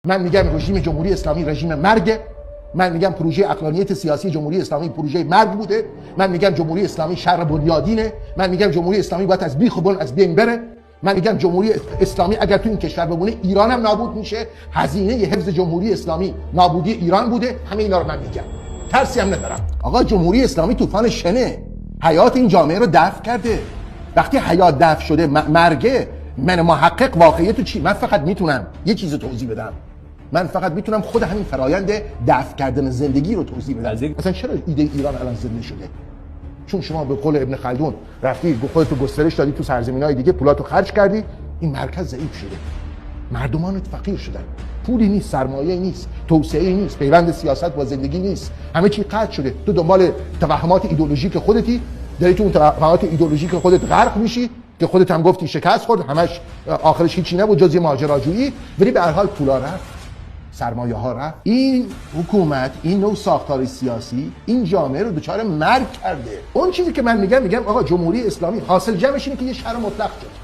من میگم رژیم جمهوری اسلامی رژیم مرگ. من میگم پروژه عقلانیت سیاسی جمهوری اسلامی پروژه مرگ بوده. من میگم جمهوری اسلامی شر بنیادینه. من میگم جمهوری اسلامی باید از بیخ و بن از بین بره. من میگم جمهوری اسلامی اگر تو این کشور بمونه ایران هم نابود میشه. هزینه حفظ جمهوری اسلامی نابودی ایران بوده. همه اینا رو من میگم، ترسی هم ندارم. آقا جمهوری اسلامی طوفان شنه، حیات این جامعه رو دفع کرده. وقتی حیات دفع شده مرگه، من محقق واقعیت چی؟ من فقط میتونم یه چیز توضیح بدم. من فقط میتونم خود همین فرایند دفع کردن زندگی رو توضیح بدم. مثلا چرا ایده ایران الان زنده شده؟ چون شما به قول ابن خلدون رفتی خودتو گسترش دادی تو سرزمین‌های دیگه، پولاتو خرج کردی، این مرکز ضعیف شده. مردمانت فقیر شدن. پولی نیست، سرمایه‌ای نیست، توسعه‌ای نیست، پیوند سیاست با زندگی نیست. همه چی قطع شده. تو دنبال توهمات ایدئولوژیک خودتی، داری تو اون توهمات ایدئولوژیک خودت غرق میشی که خودت هم گفتی شکست خورد، همش آخرش هیچی نبود جز یه ماجراجویی. ولی به هر حال پولا رفت، سرمایه ها رفت. این حکومت، این نوع ساختار سیاسی این جامعه رو دچار مرگ کرده. اون چیزی که من میگم آقا جمهوری اسلامی حاصل جمعش اینه که یه شر مطلق شد.